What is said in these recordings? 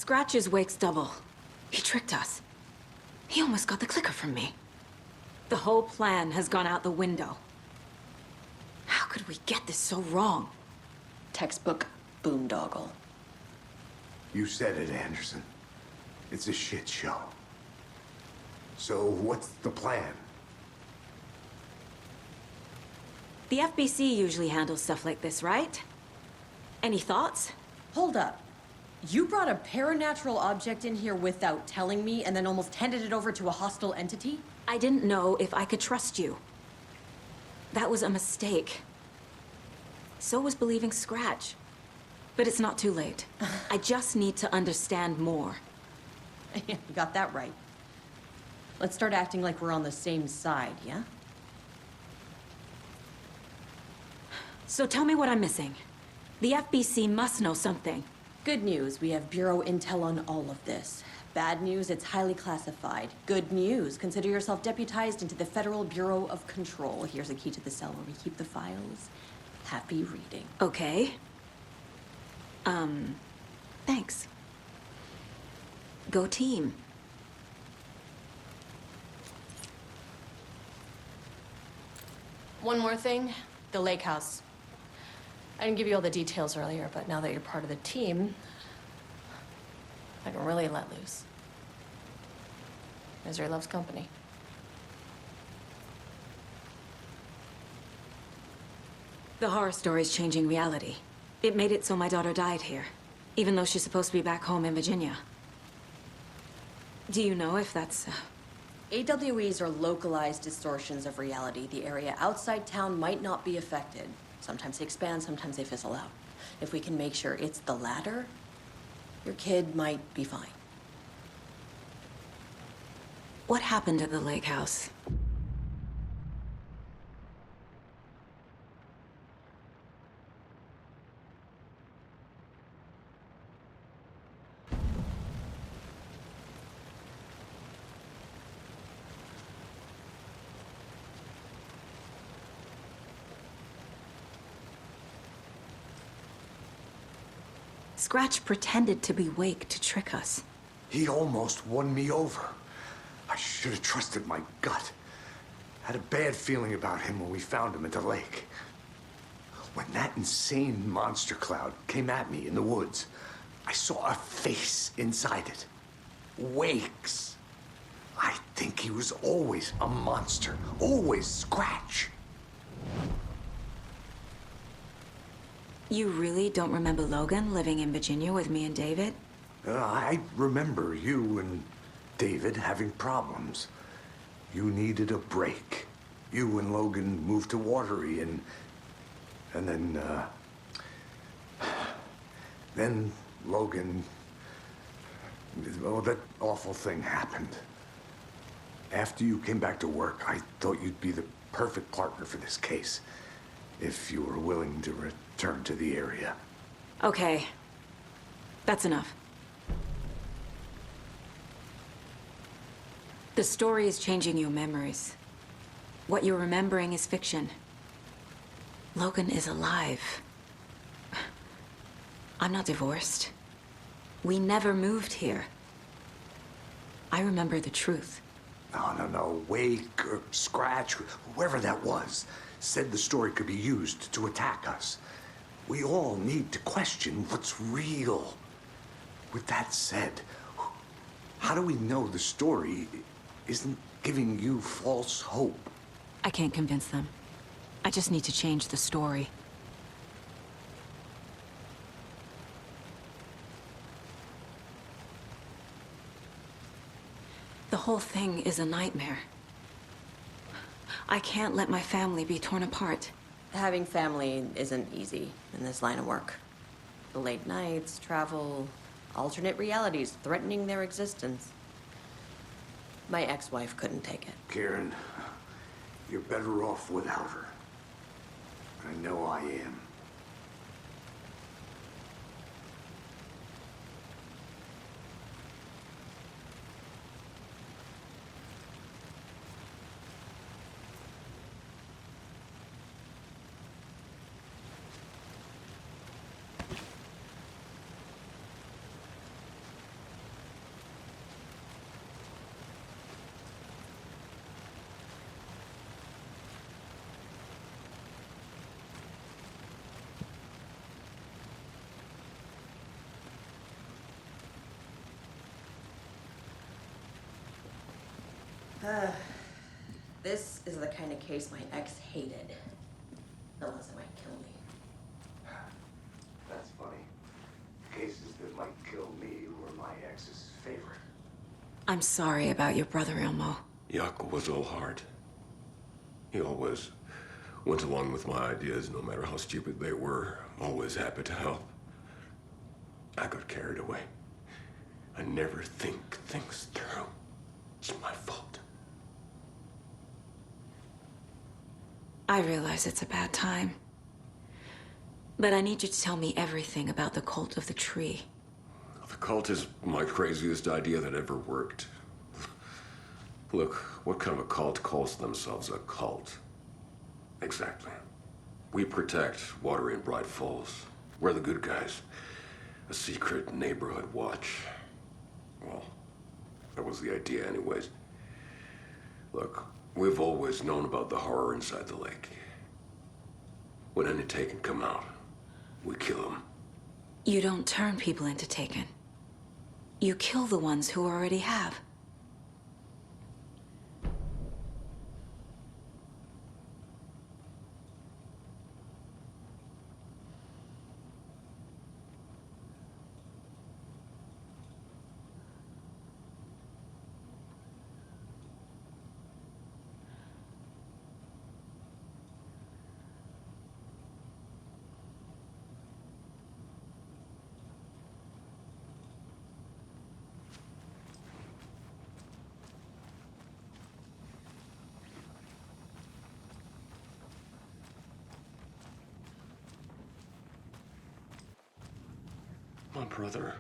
Scratch's wake's double. He tricked us. He almost got the clicker from me. The whole plan has gone out the window. How could we get this so wrong? Textbook boondoggle. You said it, Anderson. It's a shit show. So what's the plan? The FBC usually handles stuff like this, right? Any thoughts? Hold up. You brought a paranatural object in here without telling me and then almost handed it over to a hostile entity? I didn't know if I could trust you. That was a mistake. So was believing Scratch. But it's not too late. I just need to understand more. You got that right. Let's start acting like we're on the same side, yeah? So tell me what I'm missing. The FBC must know something. Good news, we have Bureau intel on all of this. Bad news, it's highly classified. Good news, consider yourself deputized into the Federal Bureau of Control. Here's a key to the cell where we keep the files. Happy reading. Okay. Thanks. Go team. One more thing, the lake house. I didn't give you all the details earlier, but now that you're part of the team, I can really let loose. Misery loves company. The horror story's changing reality. It made it so my daughter died here, even though she's supposed to be back home in Virginia. Do you know if that's... AWEs are localized distortions of reality. The area outside town might not be affected. Sometimes they expand, sometimes they fizzle out. If we can make sure it's the latter, your kid might be fine. What happened at the lake house? Scratch pretended to be Wake to trick us. He almost won me over. I should have trusted my gut. Had a bad feeling about him when we found him at the lake. When that insane monster cloud came at me in the woods, I saw a face inside it. Wake's. I think he was always a monster. Always Scratch. You really don't remember Logan living in Virginia with me and David? I remember you and David having problems. You needed a break. You and Logan moved to Watery and then Logan, oh, that awful thing happened. After you came back to work, I thought you'd be the perfect partner for this case, if you were willing to return to the area. Okay. That's enough. The story is changing your memories. What you're remembering is fiction. Logan is alive. I'm not divorced. We never moved here. I remember the truth. No. Wake or Scratch, whoever that was, said the story could be used to attack us. We all need to question what's real. With that said, how do we know the story isn't giving you false hope? I can't convince them. I just need to change the story. The whole thing is a nightmare. I can't let my family be torn apart. Having family isn't easy in this line of work. The late nights, travel, alternate realities threatening their existence. My ex-wife couldn't take it. Karen, you're better off without her. I know I am. This is the kind of case my ex hated. Unless it might kill me. That's funny. Cases that might kill me were my ex's favorite. I'm sorry about your brother, Ilmo. Jaakko was all heart. He always went along with my ideas, no matter how stupid they were. Always happy to help. I got carried away. I never think things through. It's my fault. I realize it's a bad time. But I need you to tell me everything about the Cult of the Tree. The cult is my craziest idea that ever worked. Look, what kind of a cult calls themselves a cult? Exactly. We protect water in Bright Falls. We're the good guys. A secret neighborhood watch. Well, that was the idea anyways. Look, we've always known about the horror inside the lake. When any Taken come out, we kill them. You don't turn people into Taken. You kill the ones who already have. My brother.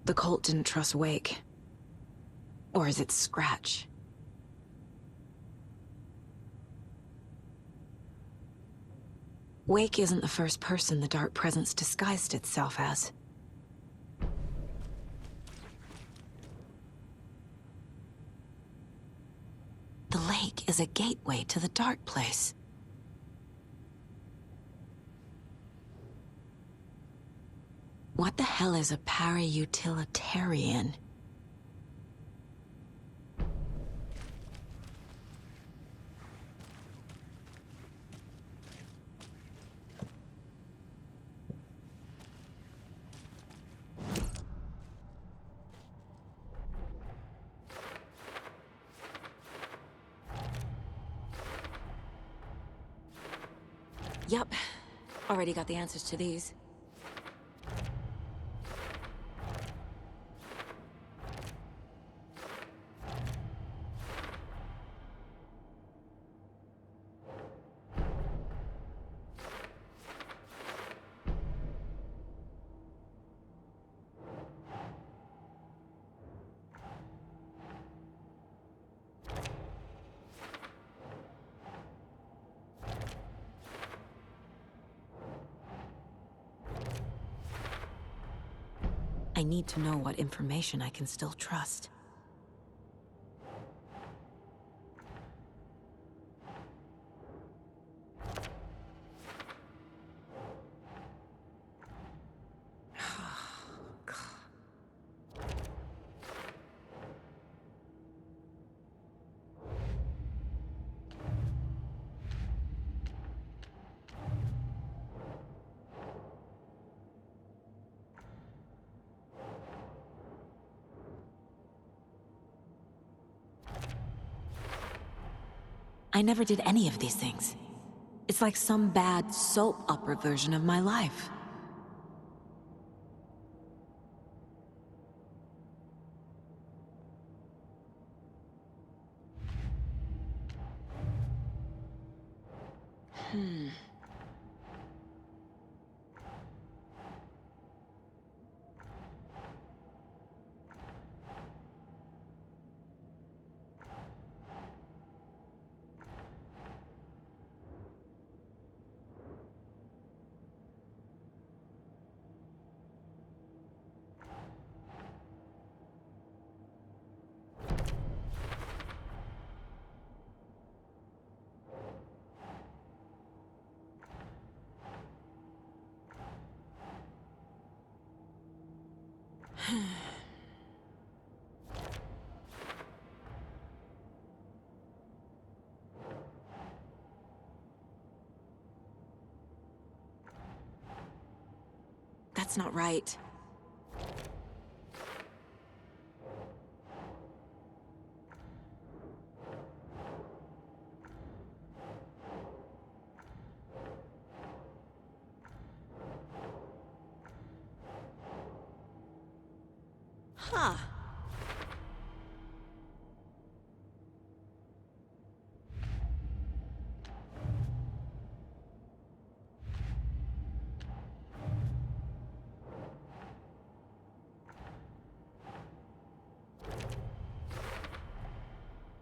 The cult didn't trust Wake. Or is it Scratch? Wake isn't the first person the Dark Presence disguised itself as. The lake is a gateway to the Dark Place. What the hell is a para-utilitarian? Yep. Already got the answers to these. I need to know what information I can still trust. I never did any of these things. It's like some bad soap opera version of my life. That's not right. Huh.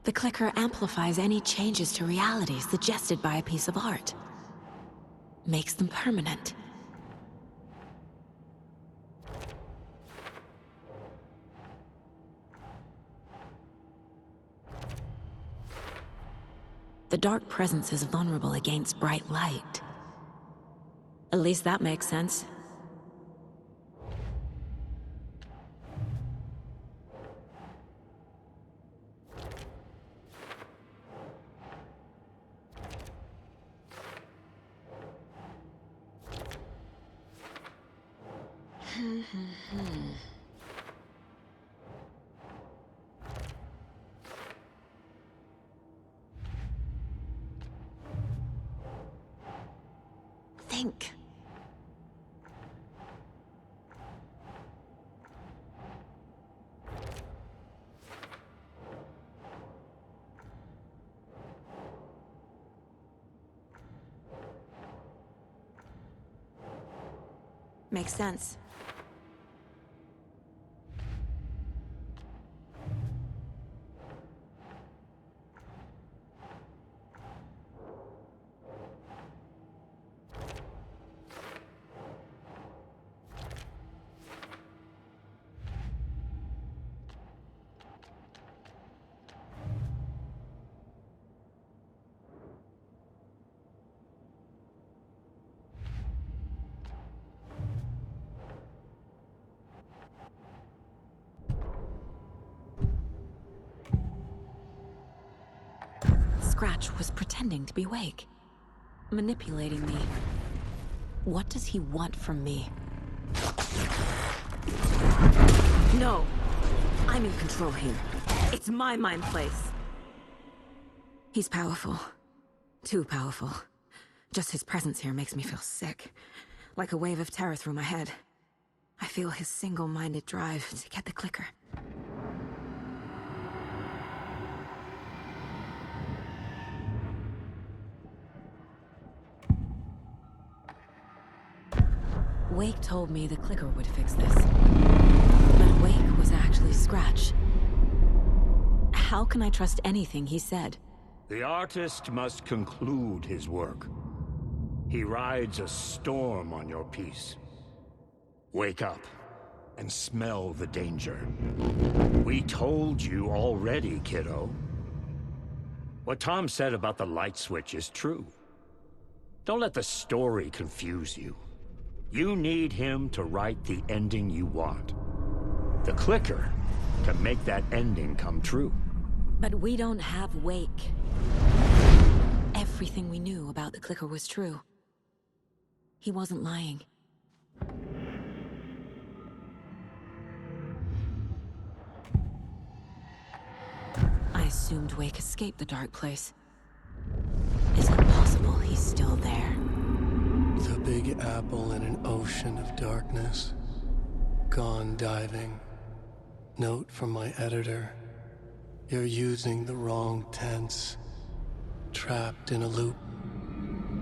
The clicker amplifies any changes to reality suggested by a piece of art. Makes them permanent. The Dark Presence is vulnerable against bright light. At least that makes sense. Think. Makes sense. Scratch was pretending to be Wake. Manipulating me. What does he want from me? No! I'm in control here. It's my mind place. He's powerful. Too powerful. Just his presence here makes me feel sick. Like a wave of terror through my head. I feel his single-minded drive to get the clicker. Wake told me the clicker would fix this. But Wake was actually Scratch. How can I trust anything he said? The artist must conclude his work. He rides a storm on your piece. Wake up and smell the danger. We told you already, kiddo. What Tom said about the light switch is true. Don't let the story confuse you. You need him to write the ending you want. The clicker can make that ending come true. But we don't have Wake. Everything we knew about the clicker was true. He wasn't lying. I assumed Wake escaped the dark place. Is it possible he's still there? The Big Apple in an ocean of darkness. Gone diving. Note from my editor. You're using the wrong tense. Trapped in a loop.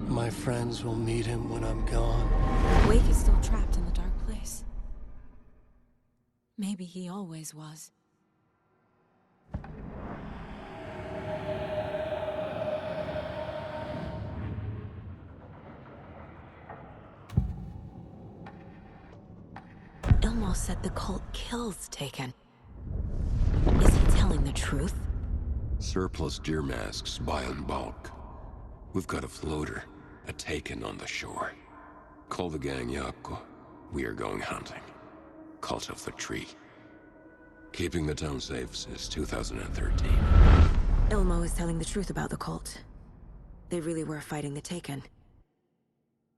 My friends will meet him when I'm gone. Wake is still trapped in the dark place. Maybe he always was. Ilmo said the cult kills Taken. Is he telling the truth? Surplus deer masks buy in bulk. We've got a floater, a Taken on the shore. Call the gang Yako. We are going hunting. Cult of the Tree. Keeping the town safe since 2013. Ilmo is telling the truth about the cult. They really were fighting the Taken.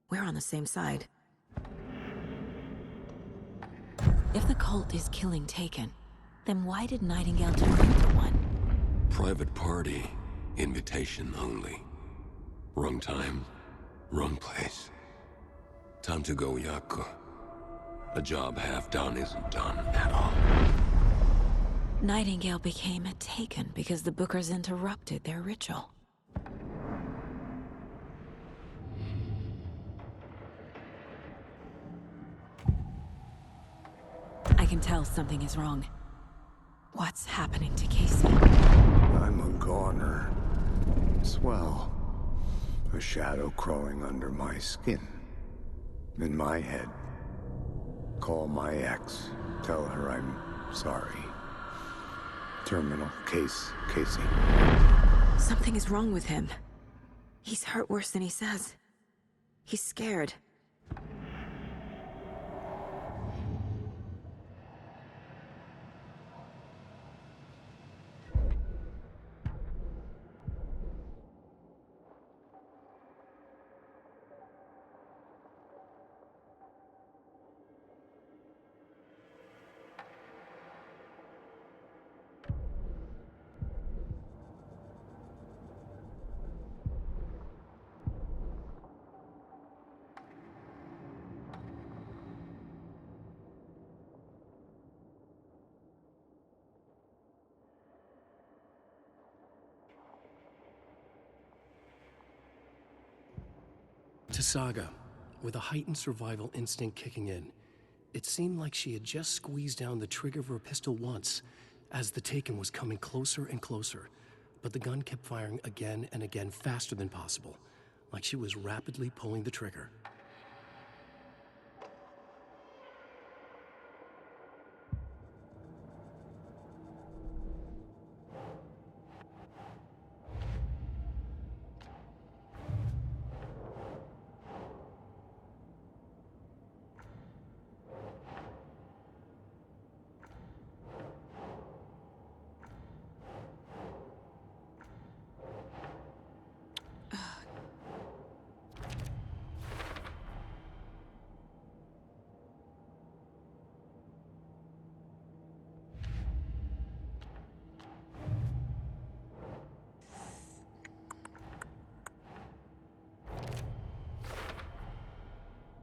We're on the same side. If the cult is killing Taken, then why did Nightingale turn into one? Private party. Invitation only. Wrong time, wrong place. Time to go, Yako. A job half done isn't done at all. Nightingale became a Taken because the Bookers interrupted their ritual. I can tell something is wrong. What's happening to Casey? I'm a goner. Swell. A shadow crawling under my skin. In my head. Call my ex. Tell her I'm sorry. Terminal case, Casey. Something is wrong with him. He's hurt worse than he says. He's scared. To Saga, with a heightened survival instinct kicking in, it seemed like she had just squeezed down the trigger of her pistol once, as the Taken was coming closer and closer, but the gun kept firing again and again faster than possible, like she was rapidly pulling the trigger.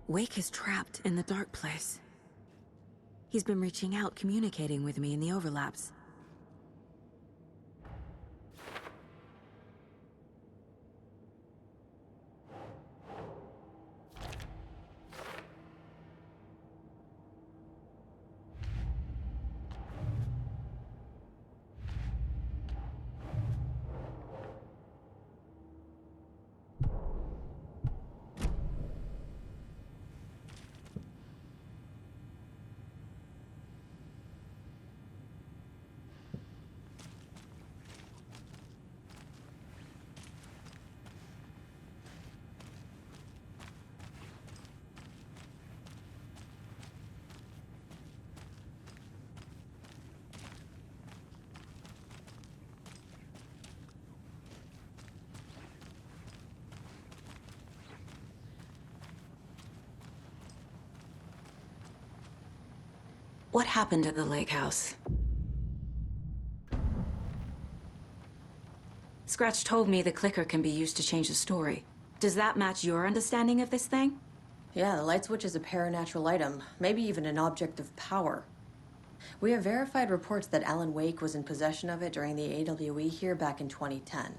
Wake is trapped in the dark place. He's been reaching out, communicating with me in the overlaps. What happened at the lake house? Scratch told me the clicker can be used to change the story. Does that match your understanding of this thing? Yeah, the light switch is a paranatural item, maybe even an object of power. We have verified reports that Alan Wake was in possession of it during the AWE here back in 2010.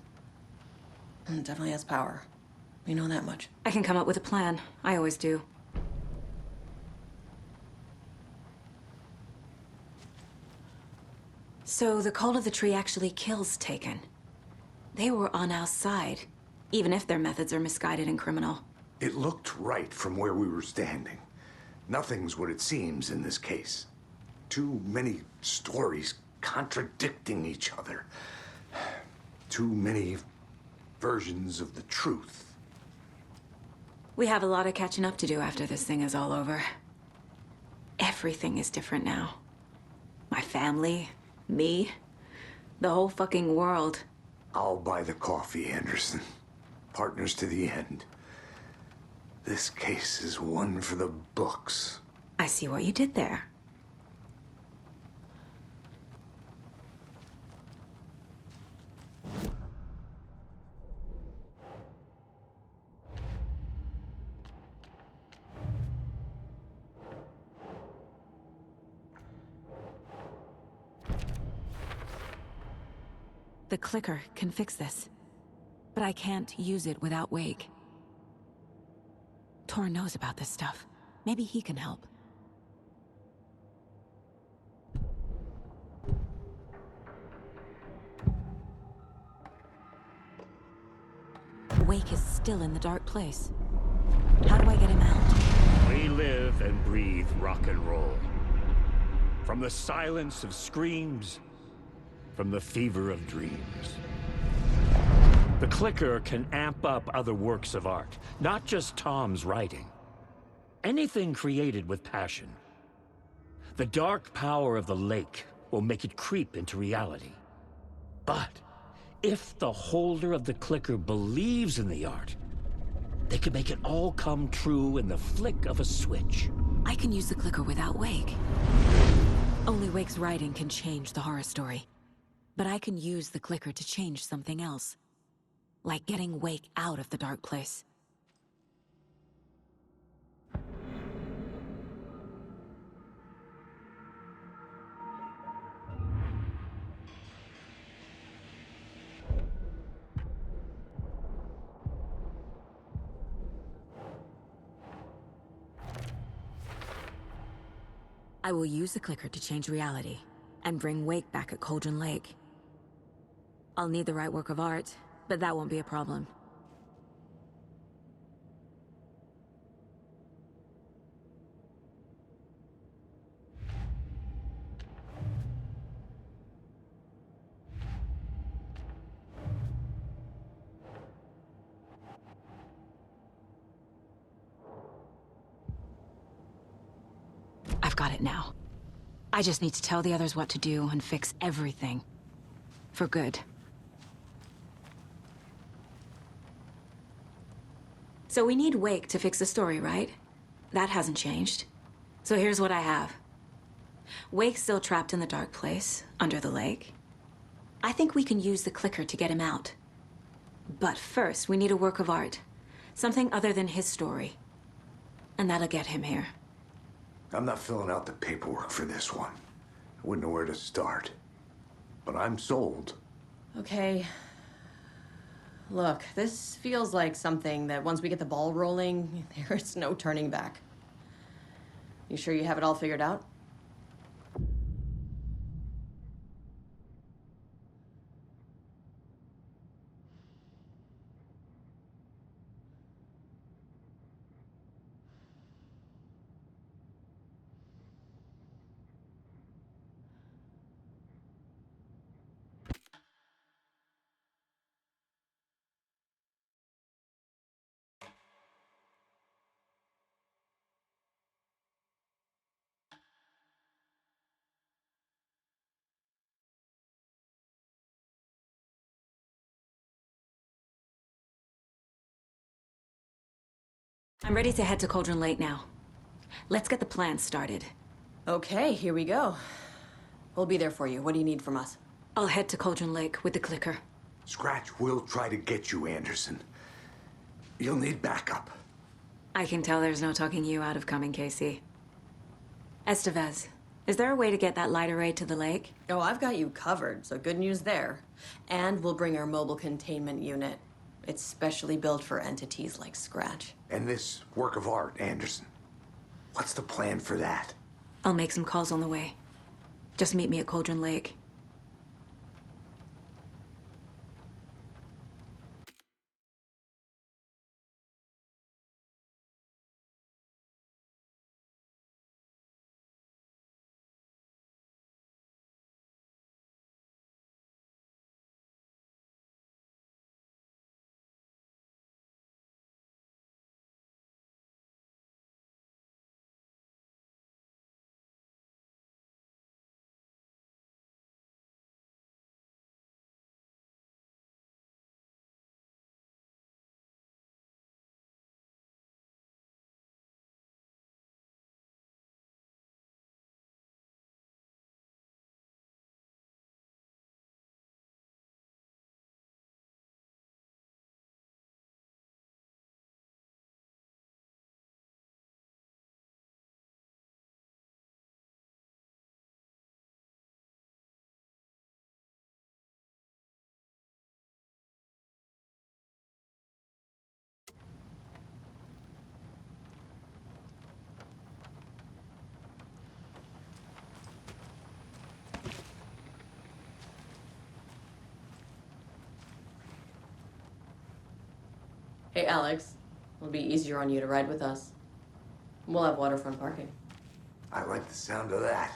Definitely has power. We know that much. I can come up with a plan. I always do. So the Cult of the Tree actually kills Taken. They were on our side, even if their methods are misguided and criminal. It looked right from where we were standing. Nothing's what it seems in this case. Too many stories contradicting each other. Too many versions of the truth. We have a lot of catching up to do after this thing is all over. Everything is different now. My family, me, the whole fucking world. I'll buy the coffee, Anderson. Partners to the end. This case is one for the books. I see what you did there. The clicker can fix this, but I can't use it without Wake. Tor knows about this stuff. Maybe he can help. Wake is still in the dark place. How do I get him out? We live and breathe rock and roll. From the silence of screams, from the fever of dreams. The clicker can amp up other works of art, not just Tom's writing. Anything created with passion. The dark power of the lake will make it creep into reality. But if the holder of the clicker believes in the art, they can make it all come true in the flick of a switch. I can use the clicker without Wake. Only Wake's writing can change the horror story. But I can use the clicker to change something else. Like getting Wake out of the dark place. I will use the clicker to change reality and bring Wake back at Cauldron Lake. I'll need the right work of art, but that won't be a problem. I've got it now. I just need to tell the others what to do and fix everything. For good. So we need Wake to fix the story, right? That hasn't changed. So here's what I have. Wake's still trapped in the dark place, under the lake. I think we can use the clicker to get him out. But first, we need a work of art. Something other than his story. And that'll get him here. I'm not filling out the paperwork for this one. I wouldn't know where to start. But I'm sold. Okay. Look, this feels like something that once we get the ball rolling, there is no turning back. You sure you have it all figured out? I'm ready to head to Cauldron Lake now. Let's get the plan started. Okay, here we go. We'll be there for you. What do you need from us? I'll head to Cauldron Lake with the clicker. Scratch will try to get you, Anderson. You'll need backup. I can tell there's no talking you out of coming, Casey. Estevez, is there a way to get that light array to the lake? Oh, I've got you covered, so good news there. And we'll bring our mobile containment unit. It's specially built for entities like Scratch. And this work of art, Anderson. What's the plan for that? I'll make some calls on the way. Just meet me at Cauldron Lake. Hey, Alex. It'll be easier on you to ride with us. We'll have waterfront parking. I like the sound of that.